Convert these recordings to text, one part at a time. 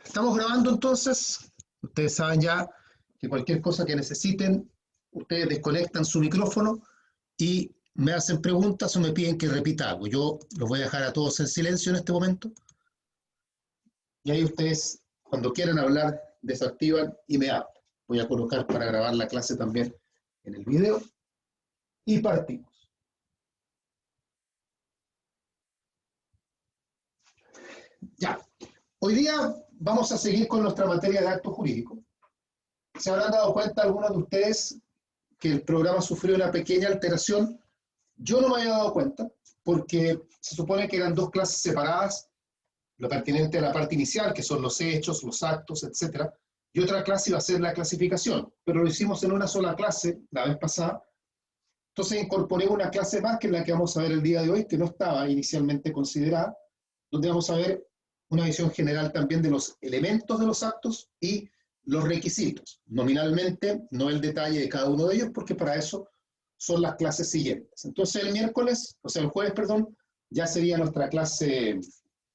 Estamos grabando entonces. Ustedes saben ya que cualquier cosa que necesiten, ustedes desconectan su micrófono y me hacen preguntas o me piden que repita algo. Yo los voy a dejar a todos en silencio en este momento. Y ahí ustedes, cuando quieran hablar, desactivan y me hablan. Voy a colocar para grabar la clase también en el video. Y partimos. Ya. Hoy día vamos a seguir con nuestra materia de acto jurídico. Se habrán dado cuenta algunos de ustedes que el programa sufrió una pequeña alteración. Yo no me había dado cuenta porque se supone que eran dos clases separadas, lo pertinente a la parte inicial, que son los hechos, los actos, etc. Y otra clase iba a ser la clasificación, pero lo hicimos en una sola clase la vez pasada. Entonces incorporé una clase más, que es la que vamos a ver el día de hoy, que no estaba inicialmente considerada, donde vamos a ver una visión general también de los elementos de los actos y los requisitos. Nominalmente, no el detalle de cada uno de ellos, porque para eso son las clases siguientes. Entonces el miércoles, o sea el jueves, perdón, ya sería nuestra clase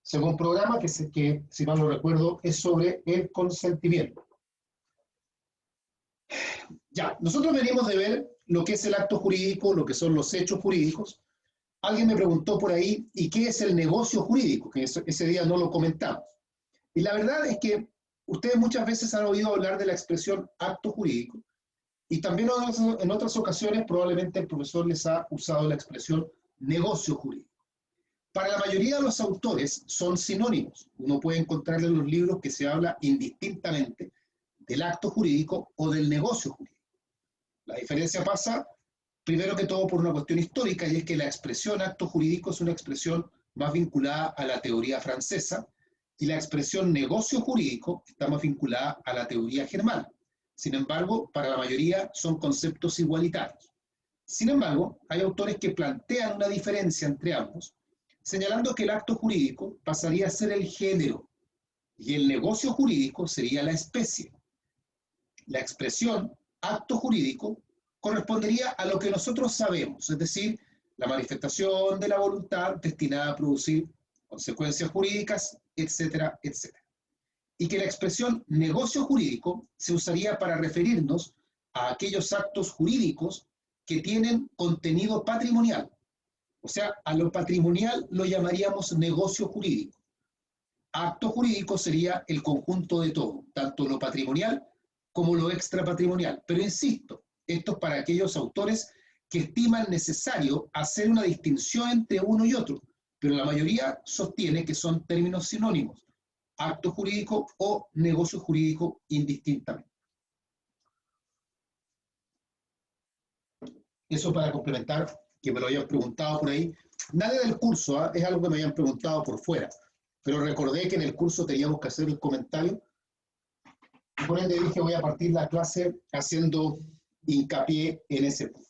según programa, que si mal no recuerdo, es sobre el consentimiento. Ya, nosotros venimos de ver lo que es el acto jurídico, lo que son los hechos jurídicos. Alguien me preguntó por ahí, ¿y qué es el negocio jurídico? Que ese día no lo comentamos. Y la verdad es que ustedes muchas veces han oído hablar de la expresión acto jurídico, y también en otras ocasiones probablemente el profesor les ha usado la expresión negocio jurídico. Para la mayoría de los autores son sinónimos. Uno puede encontrar en los libros que se habla indistintamente del acto jurídico o del negocio jurídico. La diferencia pasa, primero que todo, por una cuestión histórica, y es que la expresión acto jurídico es una expresión más vinculada a la teoría francesa, y la expresión negocio jurídico está más vinculada a la teoría germana. Sin embargo, para la mayoría son conceptos igualitarios. Sin embargo, hay autores que plantean una diferencia entre ambos, señalando que el acto jurídico pasaría a ser el género y el negocio jurídico sería la especie. La expresión acto jurídico correspondería a lo que nosotros sabemos, es decir, la manifestación de la voluntad destinada a producir consecuencias jurídicas, etcétera, etcétera. Y que la expresión negocio jurídico se usaría para referirnos a aquellos actos jurídicos que tienen contenido patrimonial. O sea, a lo patrimonial lo llamaríamos negocio jurídico. Acto jurídico sería el conjunto de todo, tanto lo patrimonial como lo extrapatrimonial. Pero insisto, esto es para aquellos autores que estiman necesario hacer una distinción entre uno y otro, pero la mayoría sostiene que son términos sinónimos, acto jurídico o negocio jurídico indistintamente. Eso para complementar, que me lo habían preguntado por ahí. Nada del curso, es algo que me habían preguntado por fuera, pero recordé que en el curso teníamos que hacer el comentario, y por ende dije voy a partir la clase haciendo hincapié en ese punto.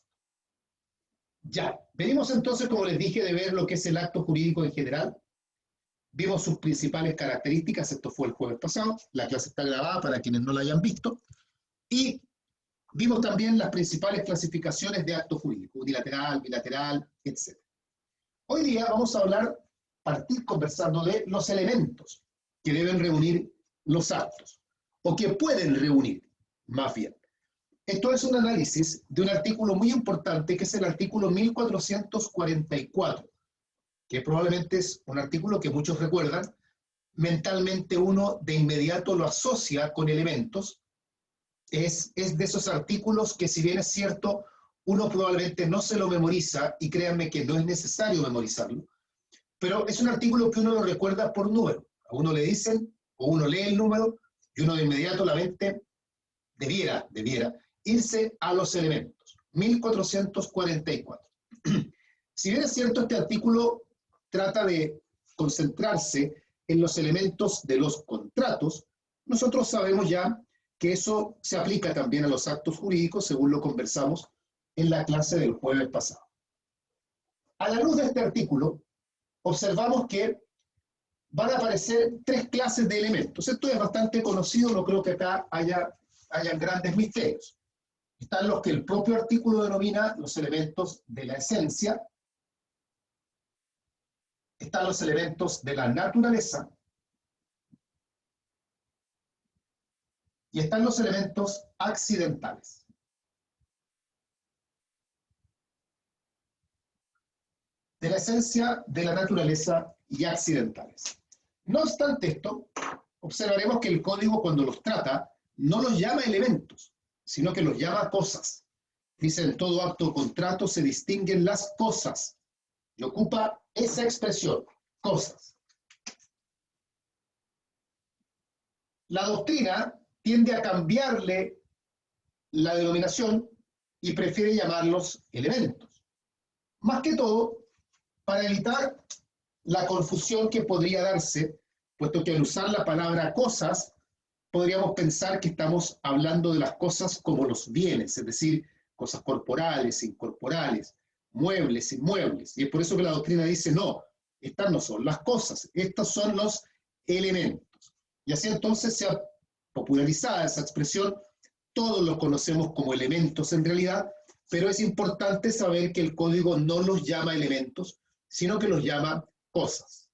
Ya, venimos entonces, como les dije, de ver lo que es el acto jurídico en general. Vimos sus principales características, esto fue el jueves pasado, la clase está grabada para quienes no la hayan visto, y vimos también las principales clasificaciones de acto jurídico, unilateral, bilateral, etc. Hoy día vamos a partir conversando de los elementos que deben reunir los actos, o que pueden reunir, más bien. Esto es un análisis de un artículo muy importante, que es el artículo 1444, que probablemente es un artículo que muchos recuerdan. Mentalmente uno de inmediato lo asocia con elementos. Es de esos artículos que, si bien es cierto, uno probablemente no se lo memoriza, y créanme que no es necesario memorizarlo, pero es un artículo que uno lo recuerda por número. A uno le dicen, o uno lee el número, y uno de inmediato la mente debiera irse a los elementos. 1444. Si bien es cierto, este artículo trata de concentrarse en los elementos de los contratos, nosotros sabemos ya que eso se aplica también a los actos jurídicos, según lo conversamos en la clase del jueves pasado. A la luz de este artículo, observamos que van a aparecer tres clases de elementos. Esto es bastante conocido, no creo que acá hayan grandes misterios. Están los que el propio artículo denomina los elementos de la esencia, están los elementos de la naturaleza, y están los elementos accidentales. De la esencia, de la naturaleza y accidentales. No obstante esto, observaremos que el código cuando los trata no los llama elementos, sino que los llama cosas. Dice, en todo acto o contrato se distinguen las cosas. Y ocupa esa expresión, cosas. La doctrina tiende a cambiarle la denominación y prefiere llamarlos elementos. Más que todo, para evitar la confusión que podría darse, puesto que al usar la palabra cosas, podríamos pensar que estamos hablando de las cosas como los bienes, es decir, cosas corporales, incorporales, muebles, inmuebles. Y es por eso que la doctrina dice, no, estas no son las cosas, estos son los elementos. Y así entonces se ha popularizado esa expresión, todos los conocemos como elementos en realidad, pero es importante saber que el código no los llama elementos, sino que los llama cosas.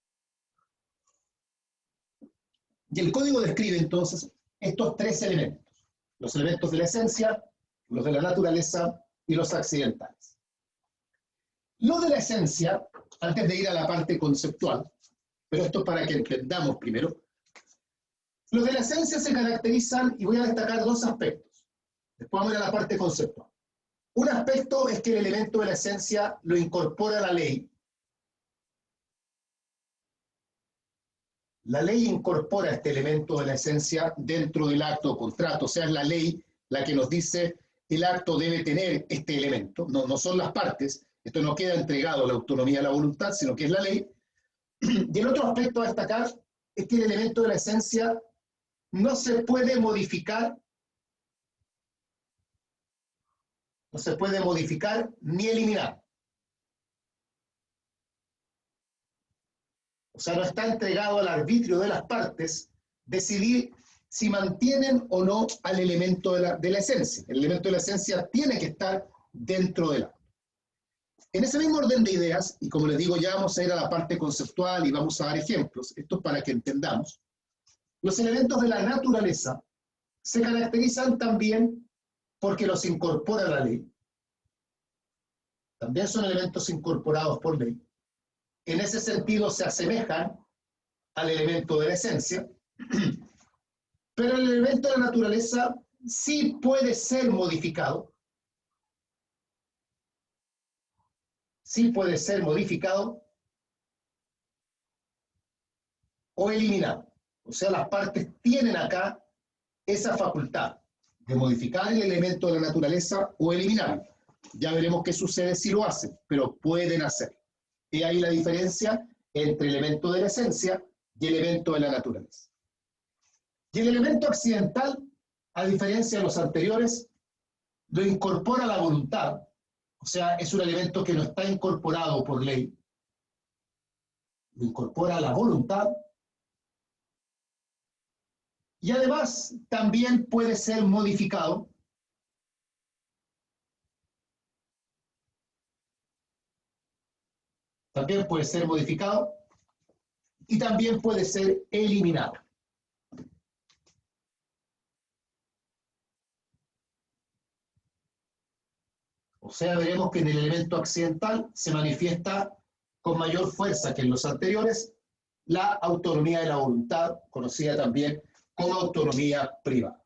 Y el código describe entonces estos tres elementos, los elementos de la esencia, los de la naturaleza y los accidentales. Los de la esencia, antes de ir a la parte conceptual, pero esto es para que entendamos primero, los de la esencia se caracterizan, y voy a destacar dos aspectos, después vamos a ir a la parte conceptual. Un aspecto es que el elemento de la esencia lo incorpora la ley. La ley incorpora este elemento de la esencia dentro del acto o contrato, o sea, es la ley la que nos dice el acto debe tener este elemento, no son las partes, esto no queda entregado a la autonomía de la voluntad, sino que es la ley. Y el otro aspecto a destacar es que el elemento de la esencia no se puede modificar, ni eliminar. O sea, no está entregado al arbitrio de las partes decidir si mantienen o no al elemento de la esencia. El elemento de la esencia tiene que estar dentro del acto. En ese mismo orden de ideas, y como les digo, ya vamos a ir a la parte conceptual y vamos a dar ejemplos, esto es para que entendamos, los elementos de la naturaleza se caracterizan también porque los incorpora la ley. También son elementos incorporados por ley. En ese sentido se asemejan al elemento de la esencia, pero el elemento de la naturaleza sí puede ser modificado, o eliminado. O sea, las partes tienen acá esa facultad de modificar el elemento de la naturaleza o eliminarlo. Ya veremos qué sucede si lo hacen, pero pueden hacerlo. Y ahí la diferencia entre el elemento de la esencia y el elemento de la naturaleza. Y el elemento accidental, a diferencia de los anteriores, lo incorpora la voluntad, o sea, es un elemento que no está incorporado por ley, lo incorpora la voluntad, y además también puede ser modificado. También puede ser modificado y también puede ser eliminado. O sea, veremos que en el elemento accidental se manifiesta con mayor fuerza que en los anteriores la autonomía de la voluntad, conocida también como autonomía privada.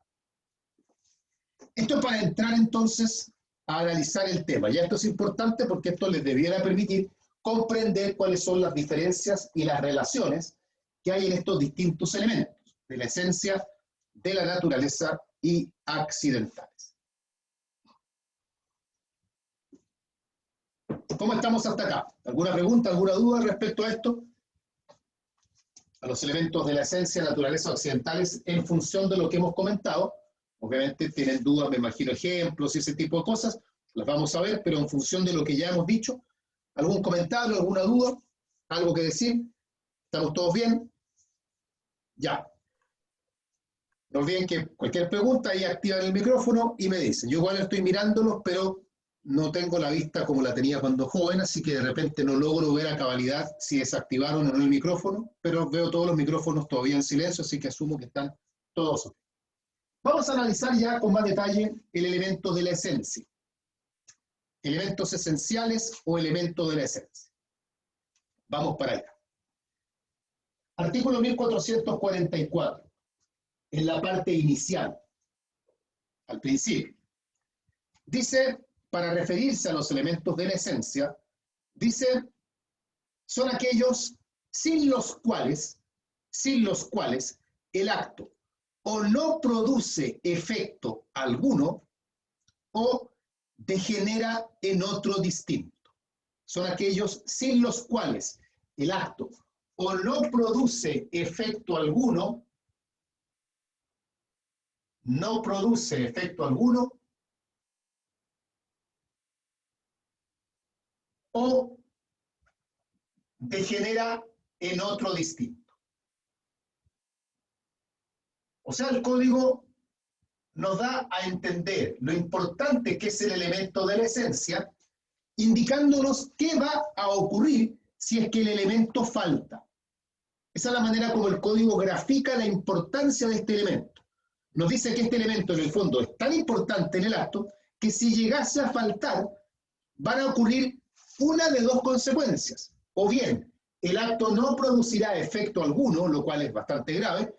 Esto es para entrar entonces a analizar el tema. Ya esto es importante porque esto les debiera permitir comprender cuáles son las diferencias y las relaciones que hay en estos distintos elementos, de la esencia, de la naturaleza y accidentales. ¿Cómo estamos hasta acá? ¿Alguna pregunta, alguna duda respecto a esto? A los elementos de la esencia, naturaleza o accidentales en función de lo que hemos comentado. Obviamente tienen dudas, me imagino ejemplos y ese tipo de cosas, las vamos a ver, pero en función de lo que ya hemos dicho. ¿Algún comentario, alguna duda? ¿Algo que decir? ¿Estamos todos bien? Ya. No olviden que cualquier pregunta ahí activan el micrófono y me dicen. Yo igual estoy mirándolos, pero no tengo la vista como la tenía cuando joven, así que de repente no logro ver a cabalidad si desactivaron o no el micrófono, pero veo todos los micrófonos todavía en silencio, así que asumo que están todos. Vamos a analizar ya con más detalle el elemento de la esencia. Elementos esenciales o elementos de la esencia. Vamos para allá. Artículo 1444, en la parte inicial, al principio. Dice, para referirse a los elementos de la esencia, dice, son aquellos sin los cuales el acto o no produce efecto alguno o degenera en otro distinto. Son aquellos sin los cuales el acto o no produce efecto alguno, o degenera en otro distinto. O sea, el código nos da a entender lo importante que es el elemento de la esencia, indicándonos qué va a ocurrir si es que el elemento falta. Esa es la manera como el código grafica la importancia de este elemento. Nos dice que este elemento en el fondo es tan importante en el acto que si llegase a faltar van a ocurrir una de dos consecuencias. O bien, el acto no producirá efecto alguno, lo cual es bastante grave,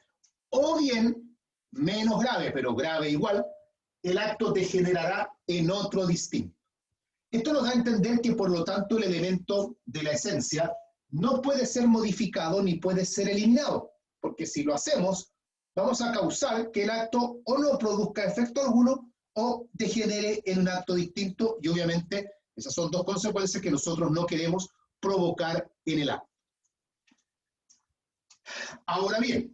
o bien, menos grave, pero grave igual, el acto degenerará en otro distinto. Esto nos da a entender que, por lo tanto, el elemento de la esencia no puede ser modificado ni puede ser eliminado, porque si lo hacemos, vamos a causar que el acto o no produzca efecto alguno o degenere en un acto distinto, y obviamente esas son dos consecuencias que nosotros no queremos provocar en el acto. Ahora bien,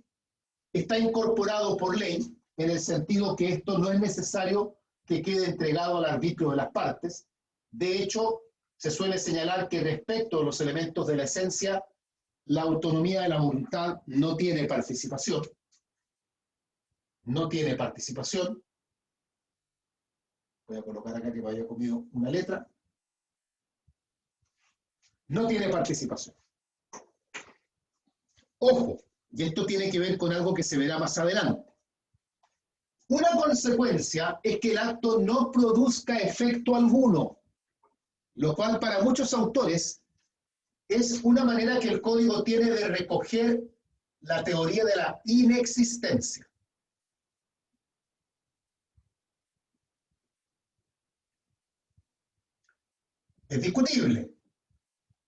está incorporado por ley en el sentido que esto no es necesario que quede entregado al arbitrio de las partes. De hecho, se suele señalar que respecto a los elementos de la esencia, la autonomía de la voluntad no tiene participación. No tiene participación. Voy a colocar acá que me haya comido una letra. No tiene participación. Ojo, y esto tiene que ver con algo que se verá más adelante. Una consecuencia es que el acto no produzca efecto alguno, lo cual para muchos autores es una manera que el código tiene de recoger la teoría de la inexistencia. Es discutible,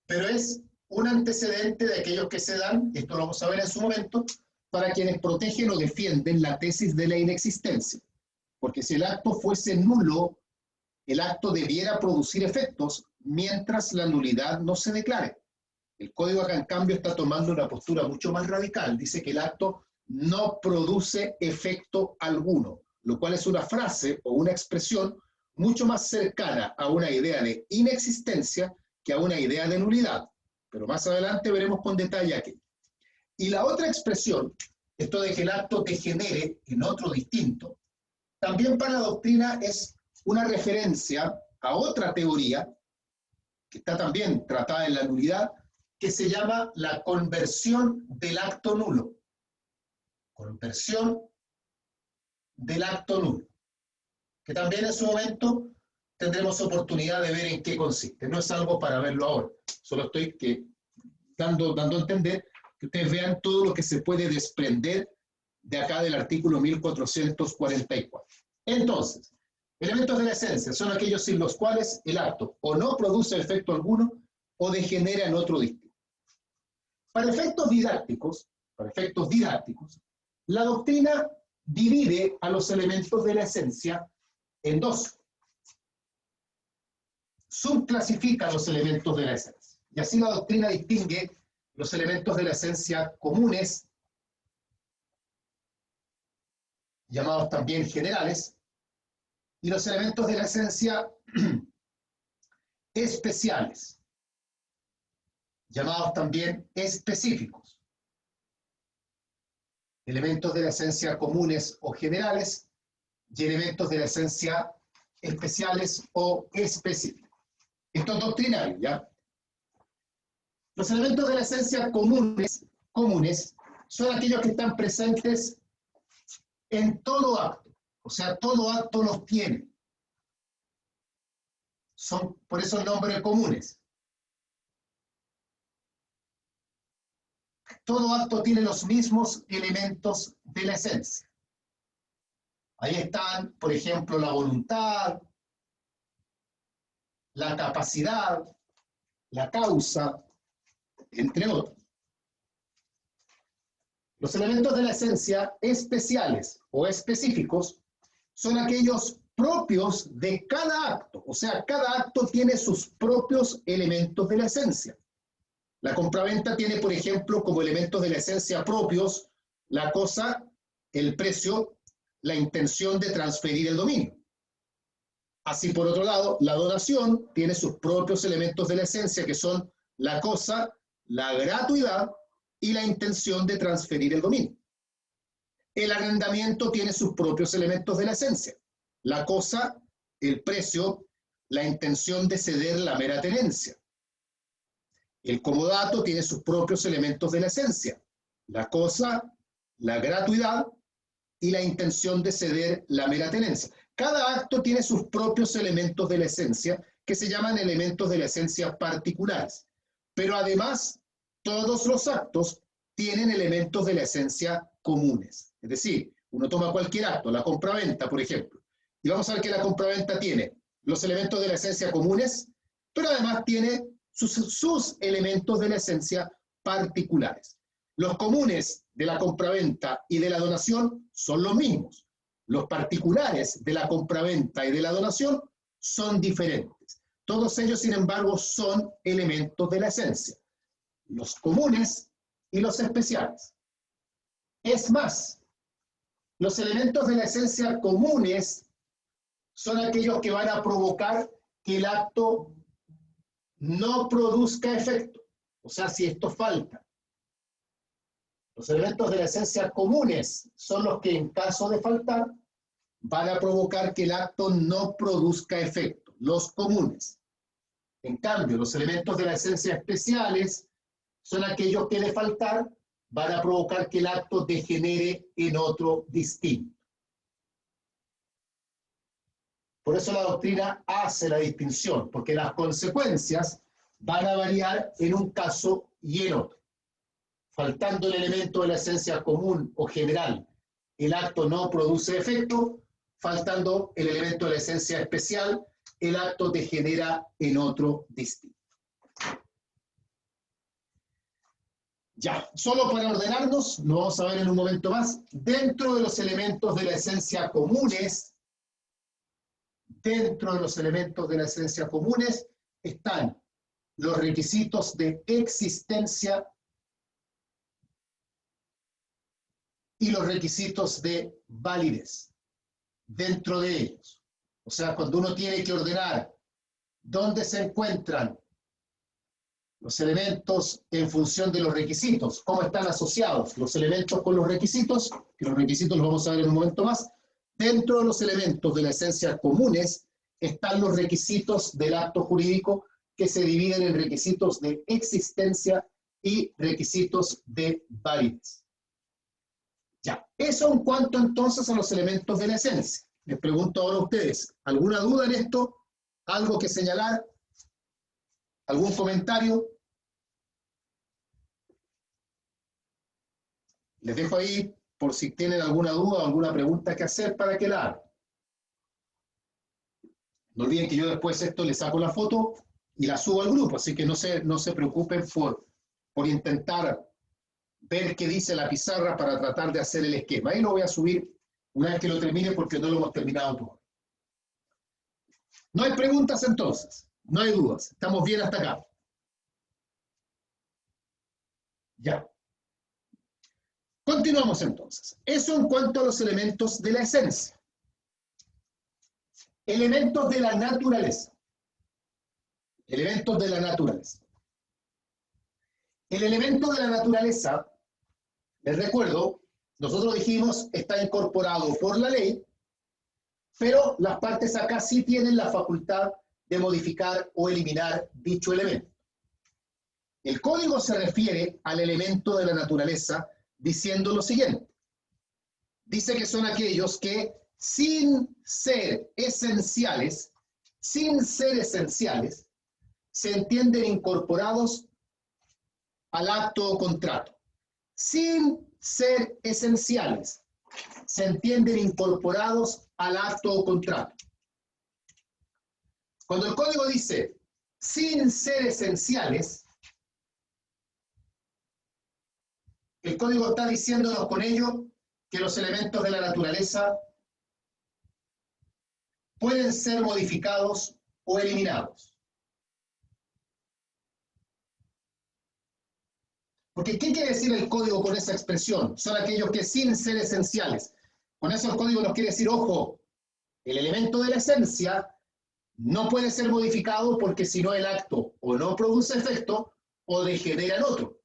pero es un antecedente de aquellos que se dan, esto lo vamos a ver en su momento, para quienes protegen o defienden la tesis de la inexistencia. Porque si el acto fuese nulo, el acto debiera producir efectos mientras la nulidad no se declare. El código acá, en cambio, está tomando una postura mucho más radical. Dice que el acto no produce efecto alguno, lo cual es una frase o una expresión mucho más cercana a una idea de inexistencia que a una idea de nulidad. Pero más adelante veremos con detalle aquí. Y la otra expresión, esto de que el acto degenere en otro distinto, también para la doctrina es una referencia a otra teoría, que está también tratada en la nulidad, que se llama la conversión del acto nulo. Conversión del acto nulo. Que también en su momento tendremos oportunidad de ver en qué consiste. No es algo para verlo ahora. Solo estoy dando a entender que ustedes vean todo lo que se puede desprender de acá del artículo 1444. Entonces, elementos de la esencia son aquellos sin los cuales el acto o no produce efecto alguno o degenera en otro distinto. Para efectos didácticos, la doctrina divide a los elementos de la esencia en dos. Subclasifica los elementos de la esencia. Y así la doctrina distingue los elementos de la esencia comunes, llamados también generales, y los elementos de la esencia especiales, llamados también específicos. Elementos de la esencia comunes o generales y elementos de la esencia especiales o específicos. Esto es doctrinario, ¿ya? Los elementos de la esencia comunes son aquellos que están presentes en todo acto. O sea, todo acto los tiene. Son, por eso el nombre comunes. Todo acto tiene los mismos elementos de la esencia. Ahí están, por ejemplo, la voluntad, la capacidad, la causa, entre otros. Los elementos de la esencia especiales o específicos son aquellos propios de cada acto. O sea, cada acto tiene sus propios elementos de la esencia. La compraventa tiene, por ejemplo, como elementos de la esencia propios la cosa, el precio, la intención de transferir el dominio. Así, por otro lado, la donación tiene sus propios elementos de la esencia, que son la cosa, la gratuidad y la intención de transferir el dominio. El arrendamiento tiene sus propios elementos de la esencia, la cosa, el precio, la intención de ceder la mera tenencia. El comodato tiene sus propios elementos de la esencia, la cosa, la gratuidad y la intención de ceder la mera tenencia. Cada acto tiene sus propios elementos de la esencia, que se llaman elementos de la esencia particulares. Pero además, todos los actos tienen elementos de la esencia comunes. Es decir, uno toma cualquier acto, la compraventa, por ejemplo, y vamos a ver que la compraventa tiene los elementos de la esencia comunes, pero además tiene sus elementos de la esencia particulares. Los comunes de la compraventa y de la donación son los mismos. Los particulares de la compraventa y de la donación son diferentes. Todos ellos, sin embargo, son elementos de la esencia. Los comunes y los especiales. Es más, los elementos de la esencia comunes son aquellos que van a provocar que el acto no produzca efecto. O sea, si esto falta. Los elementos de la esencia comunes son los que, en caso de faltar, van a provocar que el acto no produzca efecto. Los comunes. En cambio, los elementos de la esencia especiales son aquellos que, de faltar, van a provocar que el acto degenere en otro distinto. Por eso la doctrina hace la distinción, porque las consecuencias van a variar en un caso y en otro. Faltando el elemento de la esencia común o general, el acto no produce efecto. Faltando el elemento de la esencia especial, el acto degenera en otro distinto. Ya, solo para ordenarnos, lo vamos a ver en un momento más, dentro de los elementos de la esencia comunes, están los requisitos de existencia y los requisitos de validez. Dentro de ellos. O sea, cuando uno tiene que ordenar dónde se encuentran los elementos en función de los requisitos, cómo están asociados los elementos con los requisitos, que los requisitos los vamos a ver en un momento más, dentro de los elementos de la esencia comunes están los requisitos del acto jurídico que se dividen en requisitos de existencia y requisitos de validez. Ya, eso en cuanto entonces a los elementos de la esencia. Les pregunto ahora a ustedes, ¿alguna duda en esto? ¿Algo que señalar? ¿Algún comentario? Les dejo ahí por si tienen alguna duda o alguna pregunta que hacer para que la hagan. No olviden que yo después esto le saco la foto y la subo al grupo, así que no se preocupen por intentar ver qué dice la pizarra para tratar de hacer el esquema. Ahí lo voy a subir una vez que lo termine porque no lo hemos terminado todo. No hay preguntas entonces, no hay dudas, estamos bien hasta acá. Ya. Continuamos entonces. Eso en cuanto a los elementos de la esencia. Elementos de la naturaleza. Elementos de la naturaleza. El elemento de la naturaleza, les recuerdo, nosotros dijimos, está incorporado por la ley, pero las partes acá sí tienen la facultad de modificar o eliminar dicho elemento. El código se refiere al elemento de la naturaleza diciendo lo siguiente. Dice que son aquellos que sin ser esenciales, se entienden incorporados al acto o contrato. Sin ser esenciales, se entienden incorporados al acto o contrato. Cuando el código dice sin ser esenciales, el código está diciéndonos con ello que los elementos de la naturaleza pueden ser modificados o eliminados. Porque, ¿qué quiere decir el código con esa expresión? Son aquellos que sin ser esenciales. Con eso el código nos quiere decir, ojo, el elemento de la esencia no puede ser modificado porque si no el acto o no produce efecto o degenera en otro.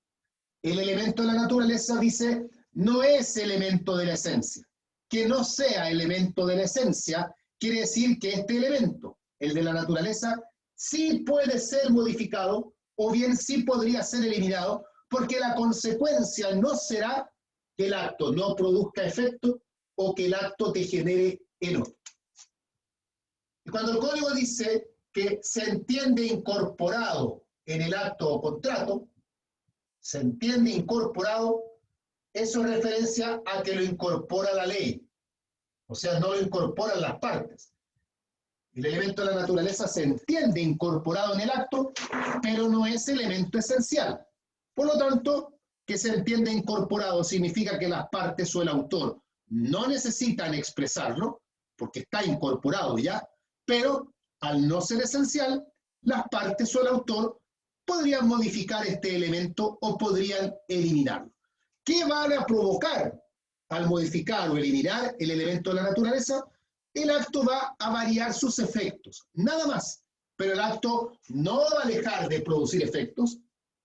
El elemento de la naturaleza dice, no es elemento de la esencia. Que no sea elemento de la esencia quiere decir que este elemento, el de la naturaleza, sí puede ser modificado o bien sí podría ser eliminado, porque la consecuencia no será que el acto no produzca efecto o que el acto degenere en otro. Y cuando el código dice que se entiende incorporado en el acto o contrato, se entiende incorporado, eso es referencia a que lo incorpora la ley. O sea, no lo incorporan las partes. El elemento de la naturaleza se entiende incorporado en el acto, pero no es elemento esencial. Por lo tanto, que se entiende incorporado significa que las partes o el autor no necesitan expresarlo, porque está incorporado ya, pero al no ser esencial, las partes o el autor podrían modificar este elemento o podrían eliminarlo. ¿Qué van a provocar al modificar o eliminar el elemento de la naturaleza? El acto va a variar sus efectos, nada más, pero el acto no va a dejar de producir efectos,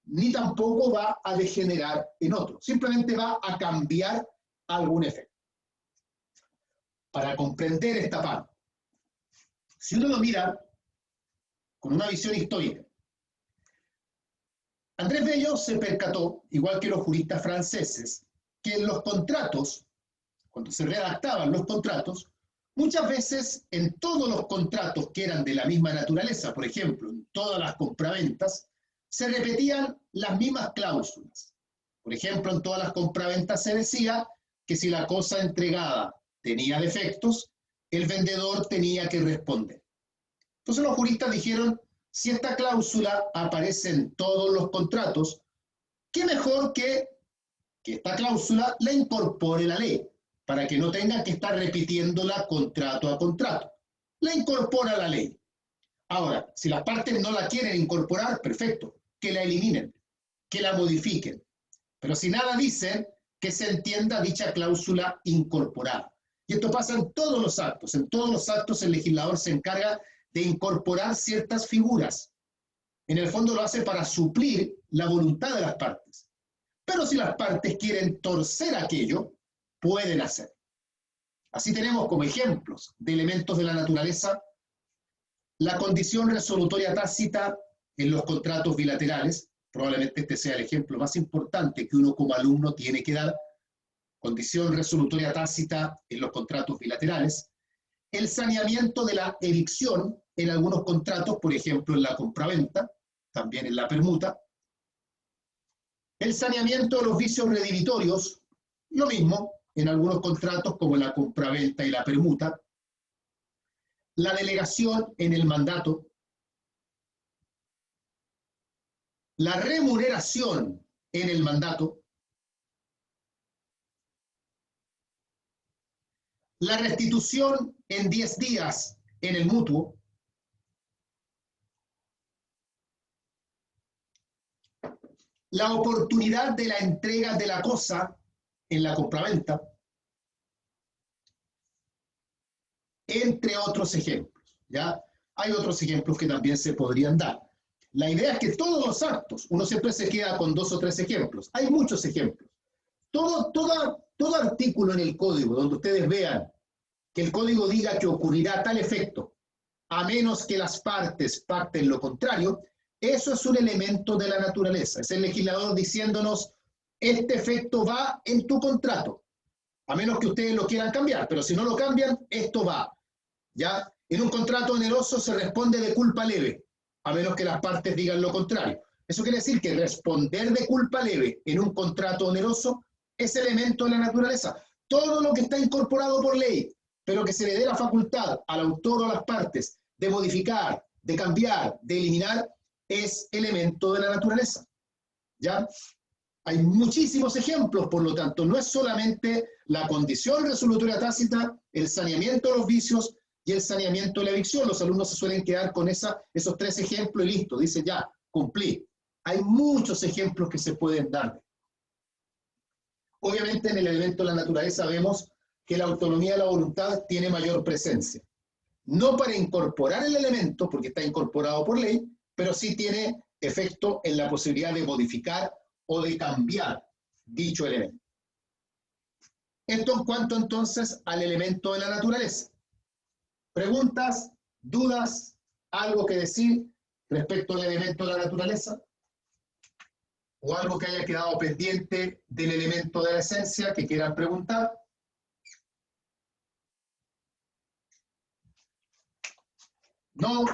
ni tampoco va a degenerar en otro, simplemente va a cambiar algún efecto. Para comprender esta parte, si uno lo mira con una visión histórica, Andrés Bello se percató, igual que los juristas franceses, que en los contratos, cuando se redactaban los contratos, muchas veces en todos los contratos que eran de la misma naturaleza, por ejemplo, en todas las compraventas, se repetían las mismas cláusulas. Por ejemplo, en todas las compraventas se decía que si la cosa entregada tenía defectos, el vendedor tenía que responder. Entonces los juristas dijeron, si esta cláusula aparece en todos los contratos, qué mejor que esta cláusula la incorpore la ley, para que no tengan que estar repitiéndola contrato a contrato. La incorpora la ley. Ahora, si las partes no la quieren incorporar, perfecto, que la eliminen, que la modifiquen. Pero si nada dicen, que se entienda dicha cláusula incorporada. Y esto pasa en todos los actos. En todos los actos el legislador se encarga de incorporar ciertas figuras. En el fondo lo hace para suplir la voluntad de las partes. Pero si las partes quieren torcer aquello, pueden hacer. Así tenemos como ejemplos de elementos de la naturaleza la condición resolutoria tácita en los contratos bilaterales. Probablemente este sea el ejemplo más importante que uno como alumno tiene que dar. Condición resolutoria tácita en los contratos bilaterales. El saneamiento de la evicción en algunos contratos, por ejemplo en la compraventa, también en la permuta. El saneamiento de los vicios redivitorios, lo mismo en algunos contratos como la compraventa y la permuta. La delegación en el mandato. La remuneración en el mandato. La restitución en 10 días en el mutuo. La oportunidad de la entrega de la cosa en la compraventa, entre otros ejemplos. ¿Ya? Hay otros ejemplos que también se podrían dar. La idea es que todos los actos, uno siempre se queda con 2 o 3 ejemplos. Hay muchos ejemplos. Todo artículo en el código donde ustedes vean que el código diga que ocurrirá tal efecto, a menos que las partes pacten lo contrario, eso es un elemento de la naturaleza. Es el legislador diciéndonos, este efecto va en tu contrato. a menos que ustedes lo quieran cambiar, pero si no lo cambian, esto va, ¿ya? En un contrato oneroso se responde de culpa leve, a menos que las partes digan lo contrario. Eso quiere decir que responder de culpa leve en un contrato oneroso es elemento de la naturaleza. Todo lo que está incorporado por ley, pero que se le dé la facultad al autor o a las partes de modificar, de cambiar, de eliminar, es elemento de la naturaleza. ¿Ya? Hay muchísimos ejemplos, por lo tanto, no es solamente la condición resolutoria tácita, el saneamiento de los vicios y el saneamiento de la evicción. Los alumnos se suelen quedar con esos 3 ejemplos y listo, dicen ya, cumplí. Hay muchos ejemplos que se pueden dar. Obviamente en el elemento de la naturaleza vemos que la autonomía de la voluntad tiene mayor presencia. No para incorporar el elemento, porque está incorporado por ley, pero sí tiene efecto en la posibilidad de modificar o de cambiar dicho elemento. Esto en cuanto entonces al elemento de la naturaleza. ¿Preguntas, dudas, algo que decir respecto al elemento de la naturaleza? ¿O algo que haya quedado pendiente del elemento de la esencia que quieran preguntar? ¿No?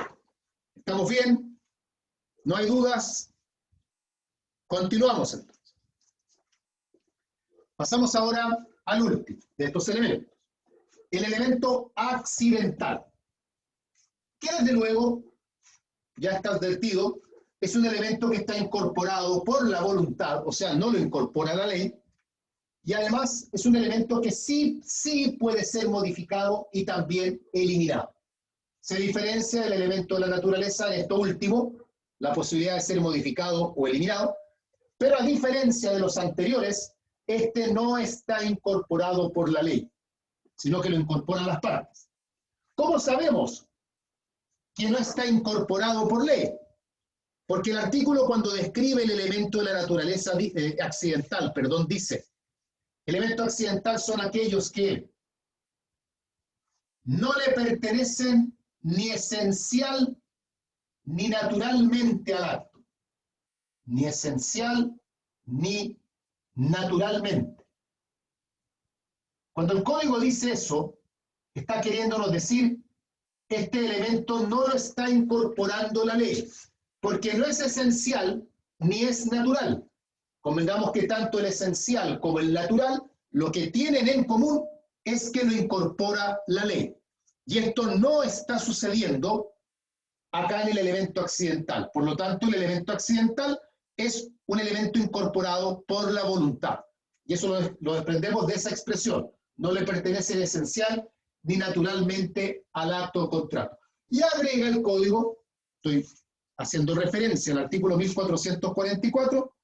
¿Estamos bien? ¿No hay dudas? Continuamos entonces. Pasamos ahora al último de estos elementos. El elemento accidental. Que desde luego, ya está advertido, es un elemento que está incorporado por la voluntad, o sea, no lo incorpora la ley, y además es un elemento que sí puede ser modificado y también eliminado. Se diferencia del elemento de la naturaleza en esto último, la posibilidad de ser modificado o eliminado, pero a diferencia de los anteriores, este no está incorporado por la ley, sino que lo incorporan las partes. ¿Cómo sabemos que no está incorporado por ley? Porque el artículo, cuando describe el elemento de la naturaleza accidental, dice, elementos accidentales son aquellos que no le pertenecen ni esencial ni naturalmente al acto. Ni esencial ni naturalmente. Cuando el código dice eso, está queriéndonos decir que este elemento no lo está incorporando la ley, porque no es esencial ni es natural. Convengamos que tanto el esencial como el natural, lo que tienen en común es que lo incorpora la ley. Y esto no está sucediendo acá en el elemento accidental. Por lo tanto, el elemento accidental es un elemento incorporado por la voluntad. Y eso lo desprendemos de esa expresión. No le pertenece en esencial ni naturalmente al acto o contrato. Y agrega el código, estoy haciendo referencia al artículo 1444,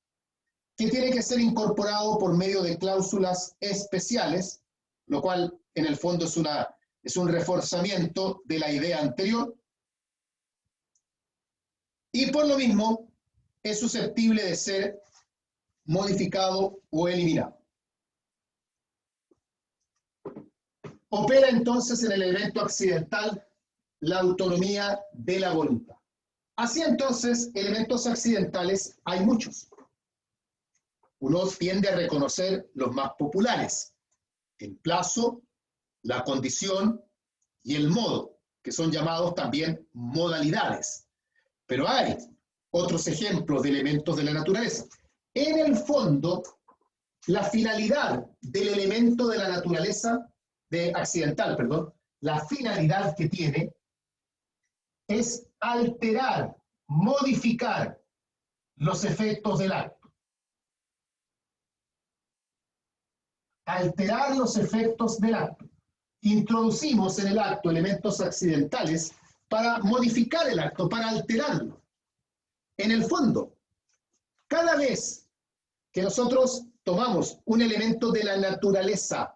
que tiene que ser incorporado por medio de cláusulas especiales, lo cual en el fondo es un reforzamiento de la idea anterior, y por lo mismo es susceptible de ser modificado o eliminado. Opera entonces en el elemento accidental la autonomía de la voluntad. Así entonces, elementos accidentales hay muchos. Uno tiende a reconocer los más populares: el plazo, la condición y el modo, que son llamados también modalidades. Pero hay otros ejemplos de elementos de la naturaleza. En el fondo, la finalidad del elemento de la naturaleza, accidental, la finalidad que tiene es alterar, modificar los efectos del acto. Alterar los efectos del acto. Introducimos en el acto elementos accidentales para modificar el acto, para alterarlo. En el fondo, cada vez que nosotros tomamos un elemento de la naturaleza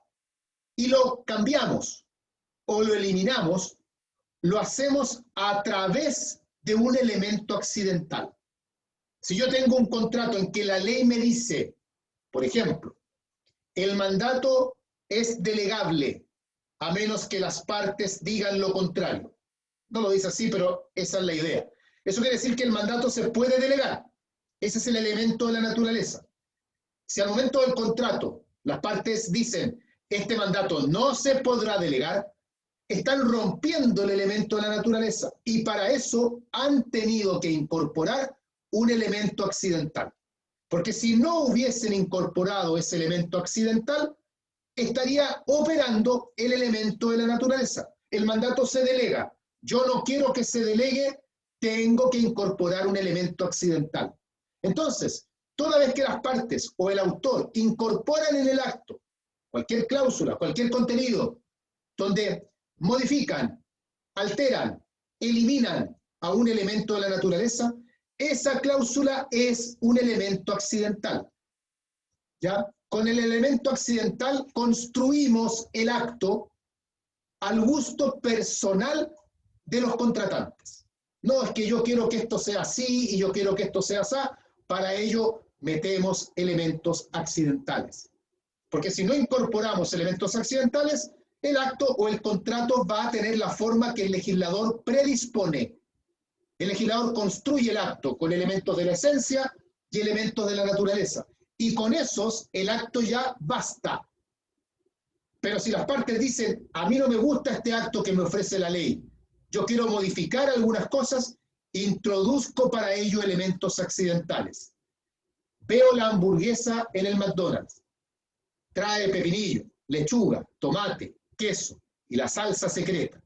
y lo cambiamos o lo eliminamos, lo hacemos a través de un elemento accidental. Si yo tengo un contrato en que la ley me dice, por ejemplo, el mandato es delegable a menos que las partes digan lo contrario. No lo dice así, pero esa es la idea. Eso quiere decir que el mandato se puede delegar. Ese es el elemento de la naturaleza. Si al momento del contrato las partes dicen este mandato no se podrá delegar, están rompiendo el elemento de la naturaleza y para eso han tenido que incorporar un elemento accidental. Porque si no hubiesen incorporado ese elemento accidental, estaría operando el elemento de la naturaleza. El mandato se delega. Yo no quiero que se delegue, tengo que incorporar un elemento accidental. Entonces, toda vez que las partes o el autor incorporan en el acto cualquier cláusula, cualquier contenido, donde modifican, alteran, eliminan a un elemento de la naturaleza, esa cláusula es un elemento accidental. ¿Ya? Con el elemento accidental construimos el acto al gusto personal de los contratantes. No es que yo quiero que esto sea así y yo quiero que esto sea así, para ello metemos elementos accidentales. Porque si no incorporamos elementos accidentales, el acto o el contrato va a tener la forma que el legislador predispone. El legislador construye el acto con elementos de la esencia y elementos de la naturaleza. Y con esos el acto ya basta. Pero si las partes dicen, a mí no me gusta este acto que me ofrece la ley, yo quiero modificar algunas cosas, introduzco para ello elementos accidentales. Veo la hamburguesa en el McDonald's. Trae pepinillo, lechuga, tomate, queso y la salsa secreta.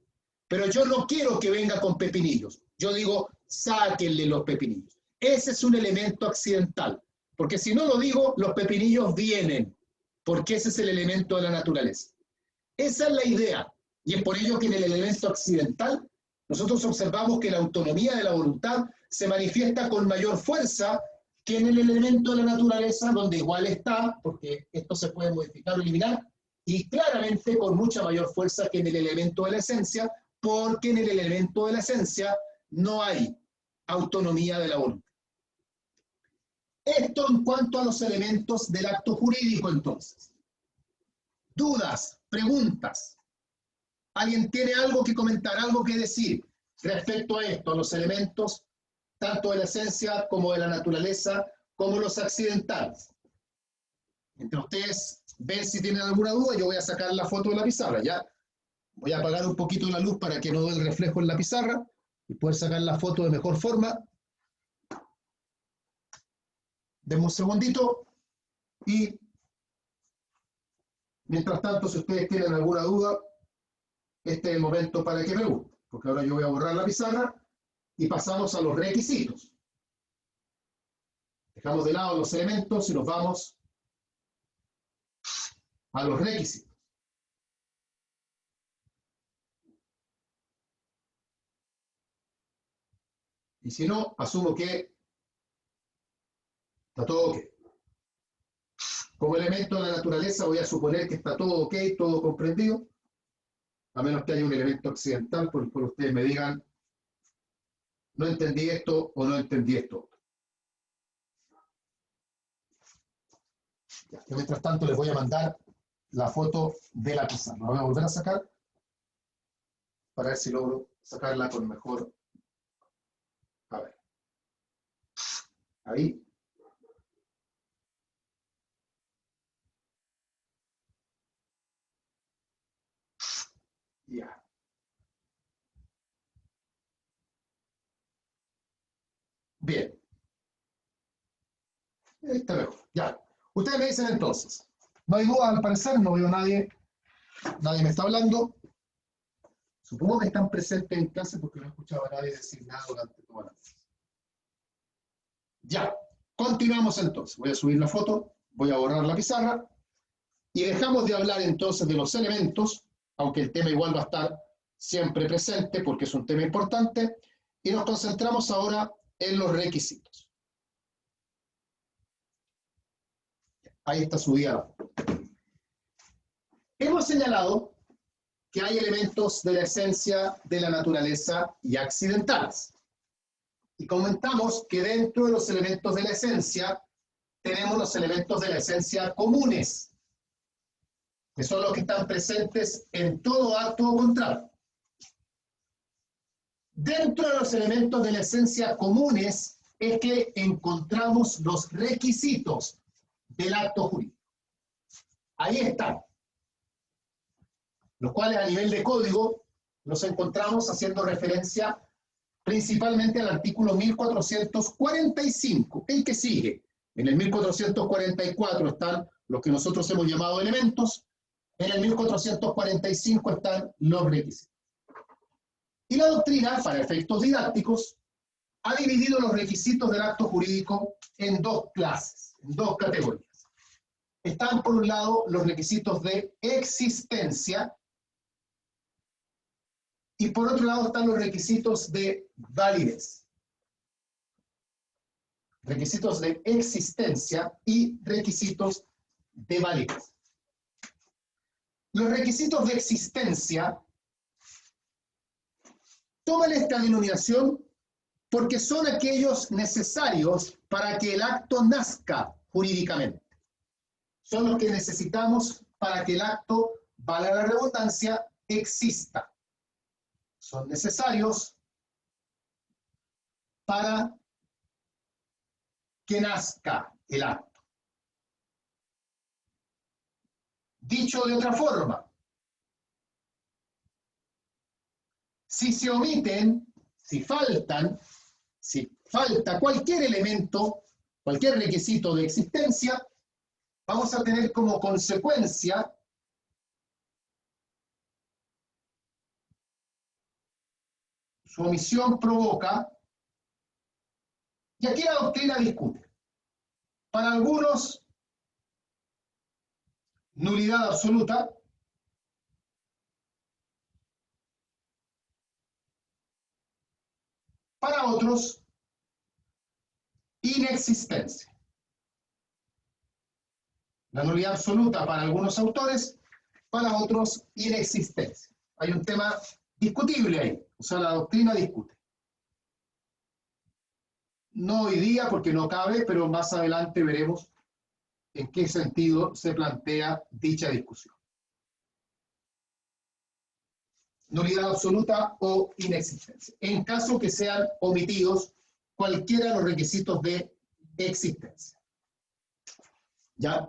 Pero yo no quiero que venga con pepinillos. Yo digo, sáquenle los pepinillos. Ese es un elemento accidental. Porque si no lo digo, los pepinillos vienen. Porque ese es el elemento de la naturaleza. Esa es la idea. Y es por ello que en el elemento accidental nosotros observamos que la autonomía de la voluntad se manifiesta con mayor fuerza que en el elemento de la naturaleza, donde igual está, porque esto se puede modificar o eliminar, y claramente con mucha mayor fuerza que en el elemento de la esencia, porque en el elemento de la esencia no hay autonomía de la voluntad. Esto en cuanto a los elementos del acto jurídico, entonces. Dudas, preguntas. ¿Alguien tiene algo que comentar, algo que decir respecto a esto, a los elementos tanto de la esencia como de la naturaleza, como los accidentales? Entre ustedes ven si tienen alguna duda, yo voy a sacar la foto de la pizarra, ¿ya? Voy a apagar un poquito la luz para que no dé el reflejo en la pizarra y poder sacar la foto de mejor forma. Denme un segundito y mientras tanto, si ustedes tienen alguna duda, este es el momento para que pregunten, porque ahora yo voy a borrar la pizarra y pasamos a los requisitos. Dejamos de lado los elementos y nos vamos a los requisitos. Y si no, asumo que está todo ok. Como elemento de la naturaleza voy a suponer que está todo ok, todo comprendido, a menos que haya un elemento accidental por el cual ustedes me digan no entendí esto o no entendí esto. Ya, yo mientras tanto les voy a mandar la foto de la pizarra. La voy a volver a sacar para ver si logro sacarla con mejor. A ver. Ahí. Ya. Bien. Está mejor. Ya. Ustedes me dicen entonces. No hay duda al parecer, no veo a nadie. Nadie me está hablando. Supongo que están presentes en clase porque no he escuchado a nadie decir nada durante toda la clase. Ya. Continuamos entonces. Voy a subir la foto, voy a borrar la pizarra y dejamos de hablar entonces de los elementos, aunque el tema igual va a estar siempre presente porque es un tema importante, y nos concentramos ahora en los requisitos. Ahí está subida. Hemos señalado que hay elementos de la esencia, de la naturaleza y accidentales. Y comentamos que dentro de los elementos de la esencia tenemos los elementos de la esencia comunes, que son los que están presentes en todo acto o contrato. Dentro de los elementos de la esencia comunes es que encontramos los requisitos del acto jurídico. Ahí están. los cuales a nivel de código nos encontramos haciendo referencia principalmente al artículo 1445, el que sigue. En el 1444 están los que nosotros hemos llamado elementos, en el 1445 están los requisitos. Y la doctrina, para efectos didácticos, ha dividido los requisitos del acto jurídico en dos clases, en dos categorías. Están, por un lado, los requisitos de existencia, y por otro lado están los requisitos de validez. Requisitos de existencia y requisitos de validez. Los requisitos de existencia toman esta denominación porque son aquellos necesarios para que el acto nazca jurídicamente. Son los que necesitamos para que el acto, valga la redundancia, exista. Son necesarios para que nazca el acto. Dicho de otra forma, si se omiten, si falta cualquier elemento, cualquier requisito de existencia, vamos a tener como consecuencia su omisión provoca, y aquí la doctrina discute. Para algunos, nulidad absoluta. Para otros, inexistencia. La nulidad absoluta para algunos autores, para otros, inexistencia. Hay un tema discutible ahí, o sea, la doctrina discute. No hoy día porque no cabe, pero más adelante veremos en qué sentido se plantea dicha discusión. Nulidad absoluta o inexistencia. En caso que sean omitidos cualquiera de los requisitos de existencia. ¿Ya?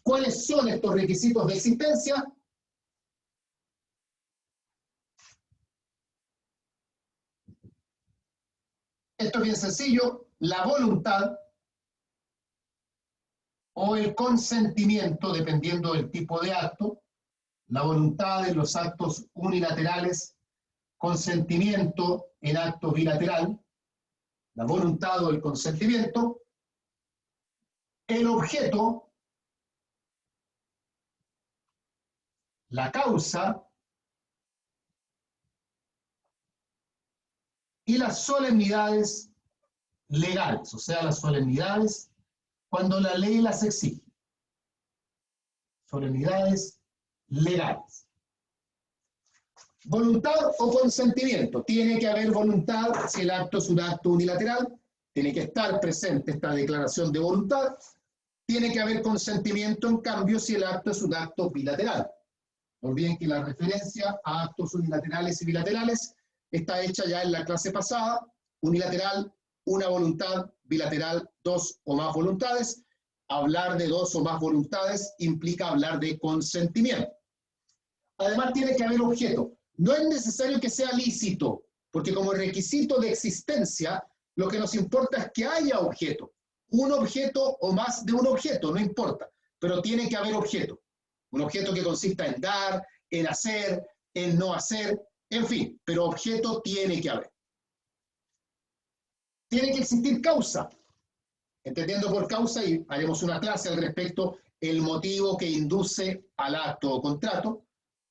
¿Cuáles son estos requisitos de existencia? Esto es bien sencillo. La voluntad o el consentimiento, dependiendo del tipo de acto, la voluntad en los actos unilaterales, consentimiento en acto bilateral, la voluntad o el consentimiento, el objeto, la causa y las solemnidades legales, o sea, las solemnidades cuando la ley las exige. Solemnidades legales. Voluntad o consentimiento. Tiene que haber voluntad si el acto es un acto unilateral. Tiene que estar presente esta declaración de voluntad. Tiene que haber consentimiento, en cambio, si el acto es un acto bilateral. No olviden que la referencia a actos unilaterales y bilaterales está hecha ya en la clase pasada. Unilateral, una voluntad; bilateral, dos o más voluntades. Hablar de dos o más voluntades implica hablar de consentimiento. Además, tiene que haber objeto. No es necesario que sea lícito, porque como requisito de existencia, lo que nos importa es que haya objeto. Un objeto o más de un objeto, no importa, pero tiene que haber objeto. Un objeto que consista en dar, en hacer, en no hacer, en fin, pero objeto tiene que haber. Tiene que existir causa. Entendiendo por causa, y haremos una clase al respecto, el motivo que induce al acto o contrato.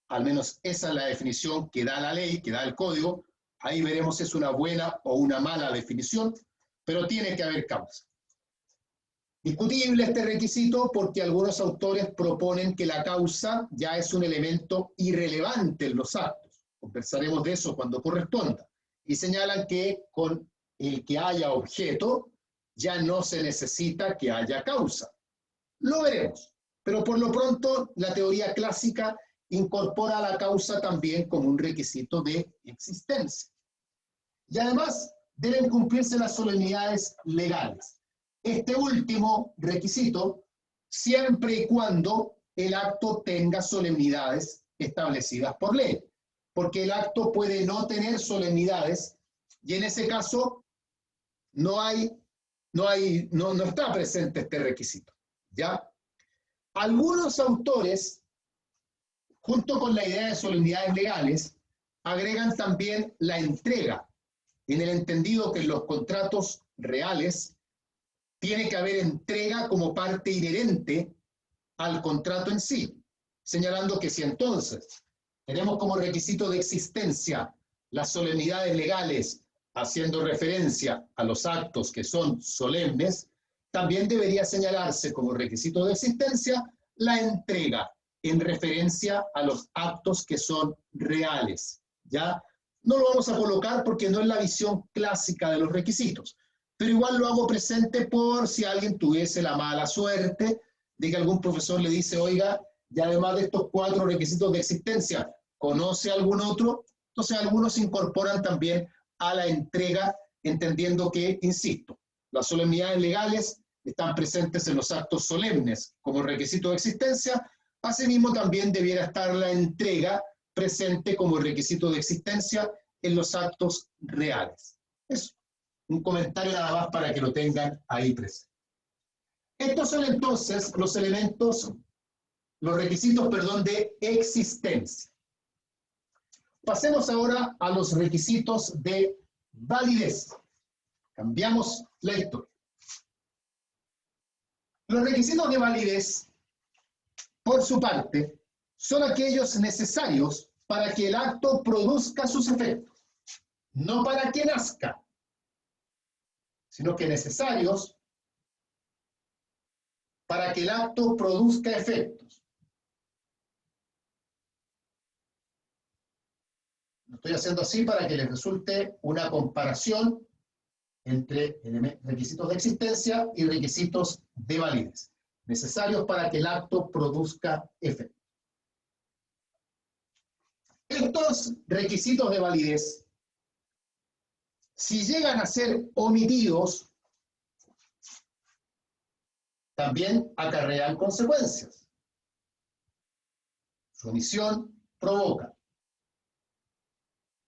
Al menos esa es la definición que da la ley, que da el código. Ahí veremos si es una buena o una mala definición, pero tiene que haber causa. Discutible este requisito porque algunos autores proponen que la causa ya es un elemento irrelevante en los actos. Conversaremos de eso cuando corresponda. Y señalan que con el que haya objeto ya no se necesita que haya causa. Lo veremos, pero por lo pronto la teoría clásica incorpora la causa también como un requisito de existencia. Y además deben cumplirse las solemnidades legales. Este último requisito, siempre y cuando el acto tenga solemnidades establecidas por ley, porque el acto puede no tener solemnidades y en ese caso no está presente este requisito, ¿ya? Algunos autores, junto con la idea de solemnidades legales, agregan también la entrega, en el entendido que en los contratos reales tiene que haber entrega como parte inherente al contrato en sí, señalando que si entonces tenemos como requisito de existencia las solemnidades legales, haciendo referencia a los actos que son solemnes, también debería señalarse como requisito de existencia la entrega en referencia a los actos que son reales, ¿ya? No lo vamos a colocar porque no es la visión clásica de los requisitos, pero igual lo hago presente por si alguien tuviese la mala suerte de que algún profesor le dice, oiga, y además de estos 4 requisitos de existencia, ¿conoce algún otro? Entonces algunos se incorporan también a la entrega, entendiendo que, insisto, las solemnidades legales están presentes en los actos solemnes como requisito de existencia, asimismo también debiera estar la entrega presente como requisito de existencia en los actos reales. Es un comentario nada más para que lo tengan ahí presente. Estos son entonces los elementos, los requisitos, perdón, de existencia. Pasemos ahora a los requisitos de validez. Cambiamos la historia. Los requisitos de validez, por su parte, son aquellos necesarios para que el acto produzca sus efectos, no para que nazca, sino que necesarios para que el acto produzca efectos. Lo estoy haciendo así para que les resulte una comparación entre requisitos de existencia y requisitos de validez, necesarios para que el acto produzca efecto. Estos requisitos de validez, si llegan a ser omitidos, también acarrean consecuencias. Su omisión provoca.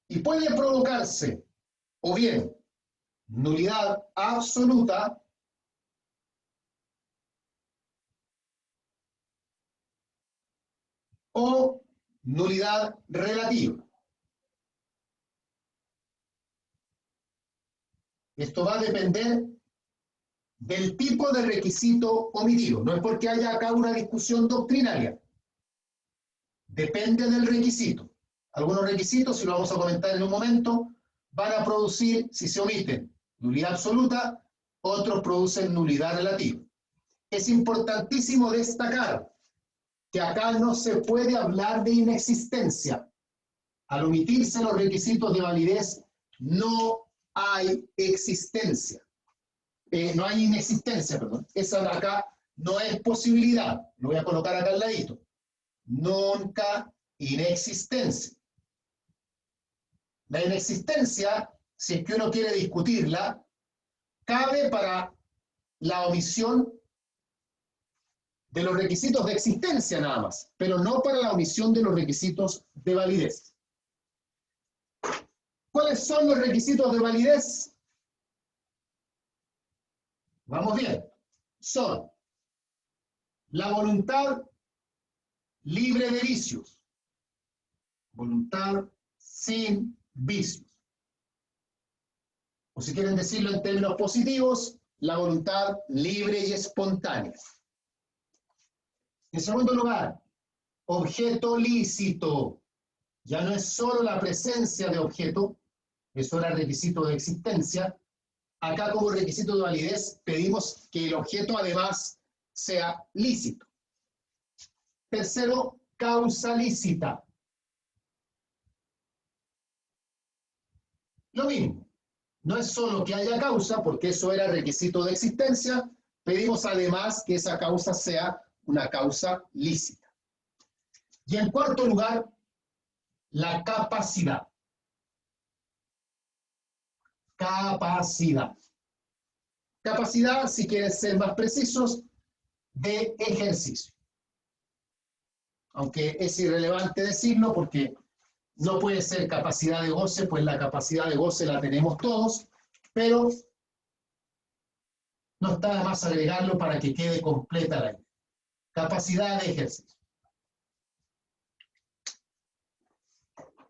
Y puede provocarse, o bien, nulidad absoluta, o nulidad relativa. Esto va a depender del tipo de requisito omitido. No es porque haya acá una discusión doctrinaria. Depende del requisito. Algunos requisitos, si lo vamos a comentar en un momento, van a producir, si se omiten, nulidad absoluta, otros producen nulidad relativa. Es importantísimo destacar que acá no se puede hablar de inexistencia. Al omitirse los requisitos de validez, no hay existencia. No hay inexistencia, perdón. Esa de acá no es posibilidad. Lo voy a colocar acá al ladito. Nunca inexistencia. La inexistencia, si es que uno quiere discutirla, cabe para la omisión de los requisitos de existencia nada más, pero no para la omisión de los requisitos de validez. ¿Cuáles son los requisitos de validez? Vamos bien. Son la voluntad libre de vicios. Voluntad sin vicios. O si quieren decirlo en términos positivos, la voluntad libre y espontánea. En segundo lugar, objeto lícito. Ya no es solo la presencia de objeto, eso era requisito de existencia. Acá como requisito de validez pedimos que el objeto además sea lícito. Tercero, causa lícita. Lo mismo, no es solo que haya causa, porque eso era requisito de existencia, pedimos además que esa causa sea una causa lícita. Y en cuarto lugar, la capacidad. Capacidad. Capacidad, si quieren ser más precisos, de ejercicio. aunque es irrelevante decirlo porque no puede ser capacidad de goce, pues la capacidad de goce la tenemos todos, pero no está de más agregarlo para que quede completa la idea. Capacidad de ejercicio.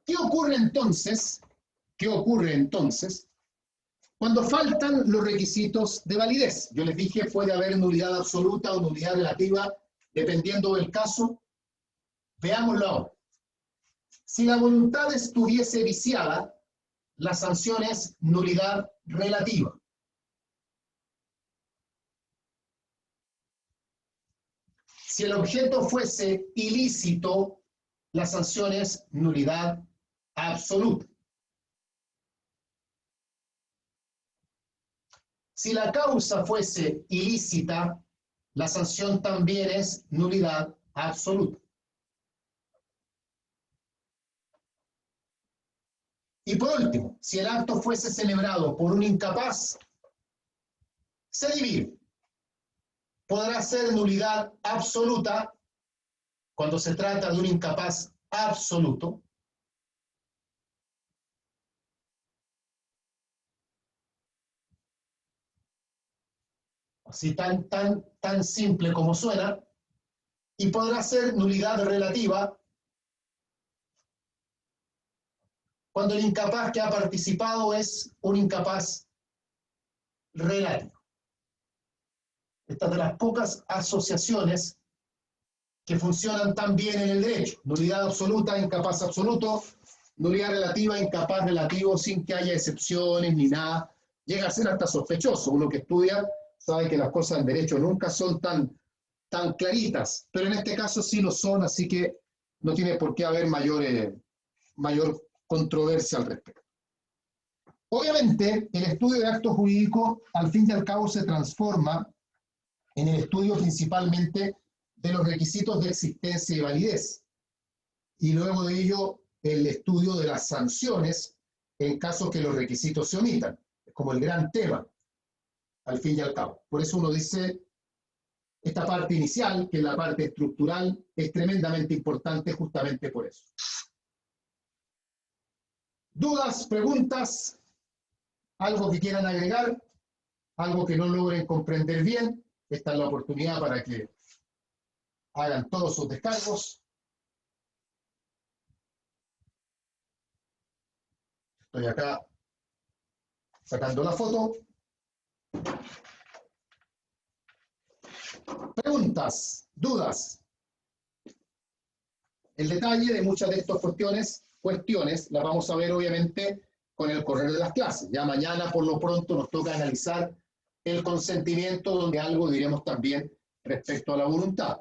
¿Qué ocurre entonces? ¿Qué ocurre entonces cuando faltan los requisitos de validez? Yo les dije, puede haber nulidad absoluta o nulidad relativa, dependiendo del caso. Veámoslo ahora. Si la voluntad estuviese viciada, la sanción es nulidad relativa. Si el objeto fuese ilícito, la sanción es nulidad absoluta. Si la causa fuese ilícita, la sanción también es nulidad absoluta. Y por último, si el acto fuese celebrado por un incapaz, se divide. Podrá ser nulidad absoluta cuando se trata de un incapaz absoluto. Así tan simple como suena. Y podrá ser nulidad relativa cuando el incapaz que ha participado es un incapaz relativo. Esta es de las pocas asociaciones que funcionan tan bien en el derecho. Nulidad absoluta, incapaz absoluto, nulidad relativa, incapaz relativo, sin que haya excepciones ni nada. Llega a ser hasta sospechoso. Uno que estudia sabe que las cosas en derecho nunca son tan claritas, pero en este caso sí lo son, así que no tiene por qué haber mayor controversia al respecto. Obviamente, el estudio de actos jurídicos, al fin y al cabo, se transforma en el estudio principalmente de los requisitos de existencia y validez, y luego de ello, el estudio de las sanciones en caso que los requisitos se omitan, es como el gran tema, al fin y al cabo. Por eso uno dice, esta parte inicial, que es la parte estructural, es tremendamente importante justamente por eso. ¿Dudas, preguntas? ¿Algo que quieran agregar? ¿Algo que no logren comprender bien? Esta es la oportunidad para que hagan todos sus descargos. Estoy acá sacando la foto. Preguntas, dudas. El detalle de muchas de estas cuestiones las vamos a ver obviamente con el correr de las clases. Ya mañana por lo pronto nos toca analizar el consentimiento, donde algo diremos también respecto a la voluntad.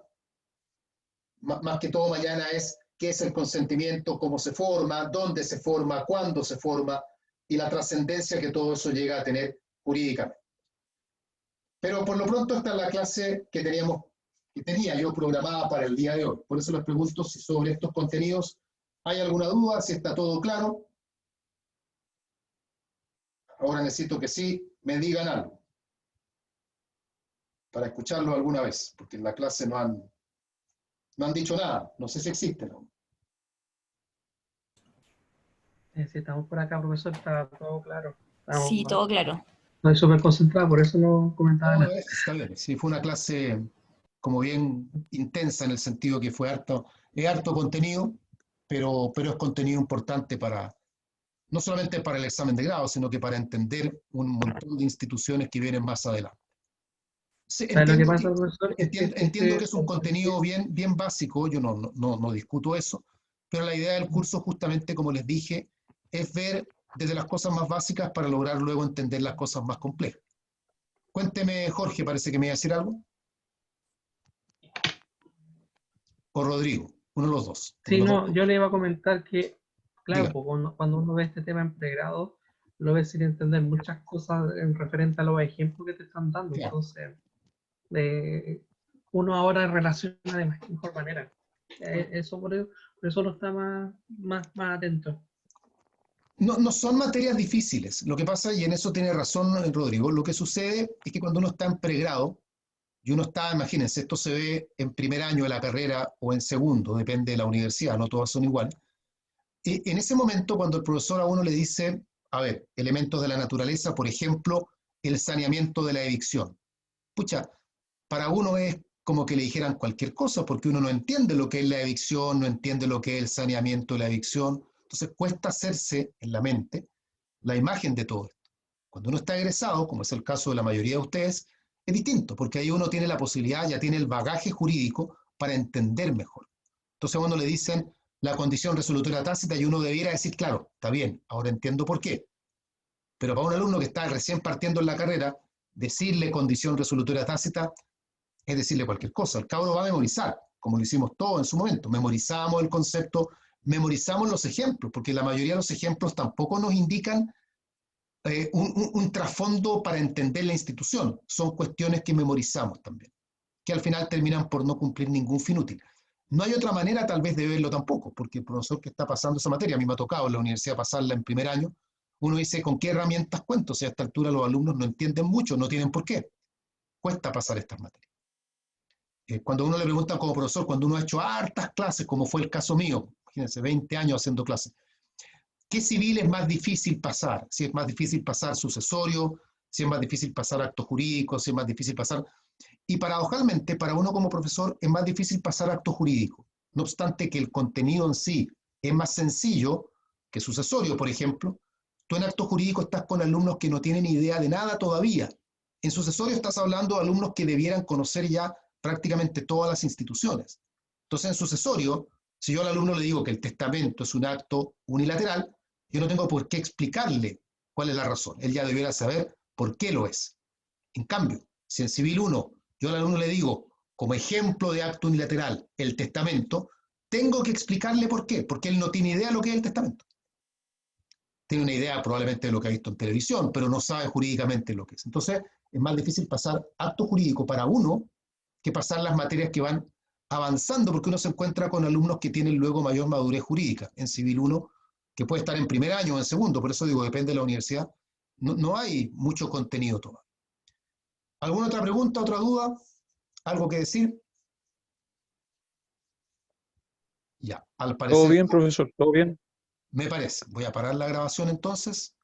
Más que todo mañana es qué es el consentimiento, cómo se forma, dónde se forma, cuándo se forma y la trascendencia que todo eso llega a tener jurídicamente. Pero por lo pronto esta es la clase que tenía yo programada para el día de hoy. Por eso les pregunto si sobre estos contenidos hay alguna duda, si está todo claro. Ahora necesito que sí me digan algo para escucharlo alguna vez, porque en la clase no han dicho nada. No sé si existen, ¿no? Sí, estamos por acá, profesor, está todo claro. Sí, todo claro. Estoy súper concentrado, por eso no comentaba nada. Está bien. Sí, fue una clase como bien intensa en el sentido que fue harto contenido, pero es contenido importante no solamente para el examen de grado, sino que para entender un montón de instituciones que vienen más adelante. Sí, Lo que pasa, profesor, entiendo que es un contenido bien básico, yo no discuto eso, pero la idea del curso justamente, como les dije, es ver desde las cosas más básicas para lograr luego entender las cosas más complejas. Cuénteme, Jorge, parece que me iba a decir algo. O Rodrigo, uno de los dos. Sí, no, yo le iba a comentar que, claro, pues, cuando uno ve este tema en pregrado, lo ve sin entender muchas cosas en referente a los ejemplos que te están dando. Claro. Entonces, uno ahora relaciona de mejor manera. Eso por eso uno está más atento. No son materias difíciles. Lo que pasa, y en eso tiene razón Rodrigo, lo que sucede es que cuando uno está en pregrado, y uno está, imagínense, esto se ve en primer año de la carrera o en segundo, depende de la universidad, no todas son iguales. Y en ese momento, cuando el profesor a uno le dice, a ver, elementos de la naturaleza, por ejemplo, el saneamiento de la evicción. Pucha, para uno es como que le dijeran cualquier cosa, porque uno no entiende lo que es la evicción, no entiende lo que es el saneamiento de la evicción. Entonces cuesta hacerse en la mente la imagen de todo esto. Cuando uno está egresado, como es el caso de la mayoría de ustedes, es distinto, porque ahí uno tiene la posibilidad, ya tiene el bagaje jurídico para entender mejor. Entonces, cuando le dicen la condición resolutoria tácita, y uno debiera decir, claro, está bien, ahora entiendo por qué. Pero para un alumno que está recién partiendo en la carrera, decirle condición resolutoria tácita es decirle cualquier cosa. El cabro va a memorizar, como lo hicimos todos en su momento. Memorizamos el concepto, memorizamos los ejemplos, porque la mayoría de los ejemplos tampoco nos indican un trasfondo para entender la institución. Son cuestiones que memorizamos también, que al final terminan por no cumplir ningún fin útil. No hay otra manera tal vez de verlo tampoco, porque el profesor que está pasando esa materia, a mí me ha tocado en la universidad pasarla en primer año, uno dice, ¿con qué herramientas cuento? O sea, a esta altura los alumnos no entienden mucho, no tienen por qué. Cuesta pasar estas materias. Cuando uno le pregunta como profesor, cuando uno ha hecho hartas clases, como fue el caso mío, imagínense, 20 años haciendo clases, ¿qué civil es más difícil pasar? Si es más difícil pasar sucesorio, si es más difícil pasar actos jurídicos, si es más difícil pasar... Y paradojalmente, para uno como profesor, es más difícil pasar acto jurídico. No obstante que el contenido en sí es más sencillo que sucesorio, por ejemplo, tú en acto jurídico estás con alumnos que no tienen idea de nada todavía. En sucesorio estás hablando de alumnos que debieran conocer ya prácticamente todas las instituciones. Entonces, en sucesorio, si yo al alumno le digo que el testamento es un acto unilateral, yo no tengo por qué explicarle cuál es la razón. Él ya debiera saber por qué lo es. En cambio, si en Civil 1 yo al alumno le digo, como ejemplo de acto unilateral, el testamento, tengo que explicarle por qué, porque él no tiene idea de lo que es el testamento. Tiene una idea probablemente de lo que ha visto en televisión, pero no sabe jurídicamente lo que es. Entonces, es más difícil pasar acto jurídico para uno que pasar las materias que van avanzando, porque uno se encuentra con alumnos que tienen luego mayor madurez jurídica. En Civil 1, que puede estar en primer año o en segundo, por eso digo, depende de la universidad, no hay mucho contenido todavía. ¿Alguna otra pregunta, otra duda? ¿Algo que decir? Ya, al Todo parecer, bien, profesor, todo bien. me parece. Voy a parar la grabación entonces.